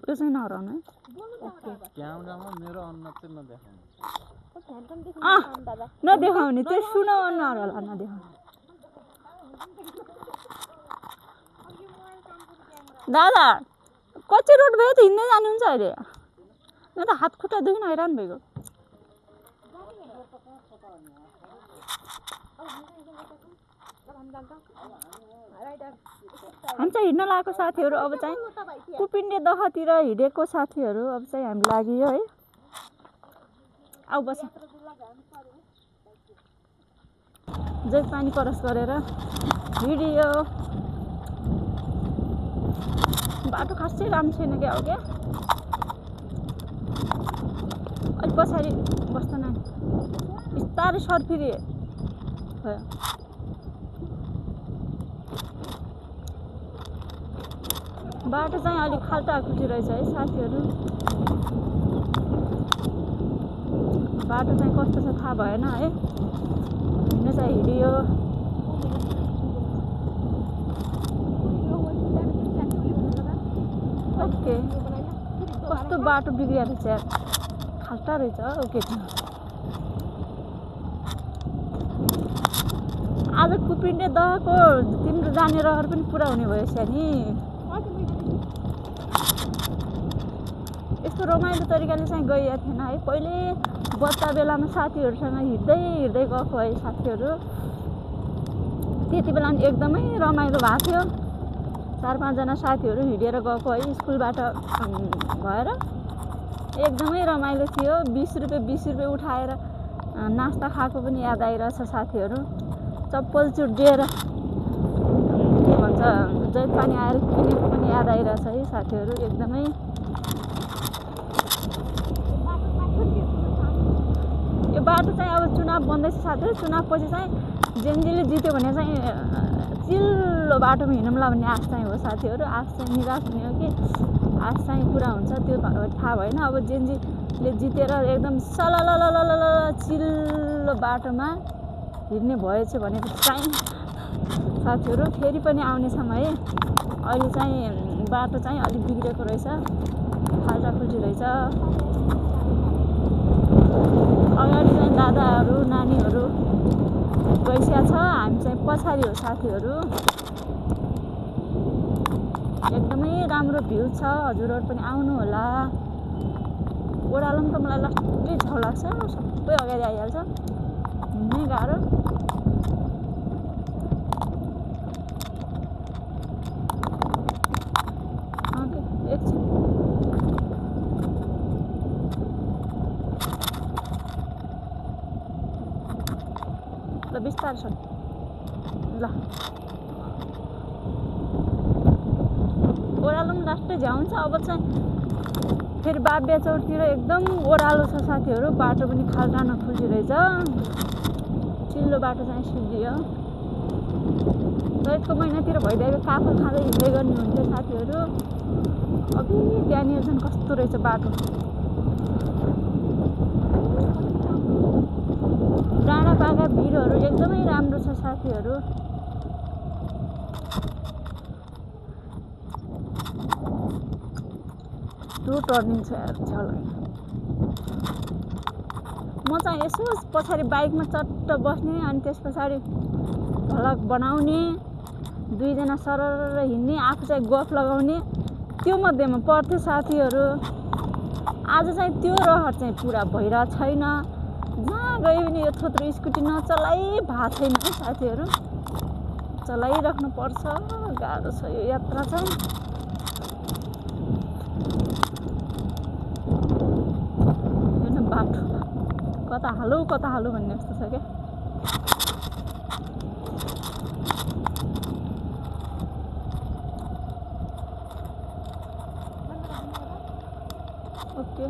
यो चाहिँ नहराउनु है क्यामेरामा मेरो अनुहार चाहिँ नदेखाउनु नदेखाउने त्यो सुन अनुहार होला नदेखाउने दादा कच्ची रोड भयो त हिँड्दै जानुहुन्छ अहिले म त हात खुट्टा दुख्न हैरान भएको हामी चाहिँ हिँड्न लागेको साथीहरू अब चाहिँ कुपिन्डे दहतिर हिँडेको साथीहरू अब चाहिँ हामी लाग्यो है आउ बस जै पानी क्रस गरेर हिँडियो बाटो खासै राम्रो छैन क्या हो क्या अलि पछाडि बस्छ नानी बिस्तारै सर्फिरी भयो बाटो चाहिँ अलिक खाल्टाखुल्टी रहेछ है साथीहरू बाटो चाहिँ कस्तो छ थाहा भएन है हिँड्न चाहिँ हिँडियो ओके कस्तो बाटो बिग्रिएको रहेछ यार खाल्टा रहेछ ओके आज कुपिन्डे दहको तिम्रो जाने रहर पनि पुरा हुने भयो स्यानी यस्तो रमाइलो तरिकाले चाहिँ गइएको थिएन है पहिले बच्चा बेलामा साथीहरूसँग हिँड्दै हिँड्दै गएको है साथीहरू त्यति बेला पनि एकदमै रमाइलो भएको थियो 4-5 जना साथीहरू हिँडेर गएको है स्कुलबाट भएर एकदमै रमाइलो थियो 20 रुपियाँ उठाएर नास्ता खाएको पनि याद आइरहेछ साथीहरू चप्पल चुड्डिएर के भन्छ जैत पानी आएर किनेको पनि याद आइरहेछ है साथीहरू एकदमै यो बाटो चाहिँ अब चुनाव बन्दैछ साथीहरू चुनाव पछि चाहिँ जेनजीले जित्यो भने चाहिँ चिल्लो बाटोमा हिँडौँला भन्ने आश चाहिँ हो साथीहरू आश चाहिँ निराश हुने हो कि आश चाहिँ पुरा हुन्छ त्यो थाहा भएन अब जेनजीले जितेर एकदम सललललल चिल्लो बाटोमा हिँड्ने भएछ भने चाहिँ साथीहरू फेरि पनि आउनेछौँ है अहिले चाहिँ बाटो चाहिँ अलिक बिग्रेको रहेछ खाल्टाखुल्टी रहेछ अगाडि चाहिँ दादाहरू नानीहरू गइसकेको छ हामी चाहिँ पछाडि हो साथीहरू एकदमै राम्रो भ्यू छ हजुरहरू पनि आउनु होला ओह्रालो पनि त मलाई लास्टै छाउ लाग्छ सबै अगाडि आइहाल्छ हिँड्नै गाह्रो एकछिन ल बिस्तारै छ ल ओह्रालो पनि लास्टै झ्याउँछ अब चाहिँ फेरि बाब्या चौरतिर एकदम ओह्रालो छ साथीहरू बाटो पनि खाल्टा नखुल्टी रहेछ चिल्लो बाटो चाहिँ सिद्धियो चैतको महिनातिर भइदिएको काफल खाँदै हिँड्दै गर्नुहुन्थ्यो साथीहरू अबि त्यहाँनिर झन् कस्तो रहेछ बाटो डाँडा पाका भिरहरू एकदमै राम्रो छ साथीहरू टु टर्निङ छ छ्याउ म चाहिँ यसो पछाडि बाइकमा चट्ट बस्ने अनि त्यस पछाडि भ्लग बनाउने 2 जना सरर हिँड्ने आफू चाहिँ गफ लगाउने त्यो मध्येमा पर्थ्यो साथीहरू आज चाहिँ त्यो रहर चाहिँ पुरा भइरहेको छैन जहाँ गयो भने यो थोत्रो स्कुटी नचलाइ भएको छैन है साथीहरू चलाइराख्नु पर्छ गाह्रो छ यो यात्रा चाहिँ हेर्नु बाटो कता हालौ भन्ने जस्तो छ क्या ओके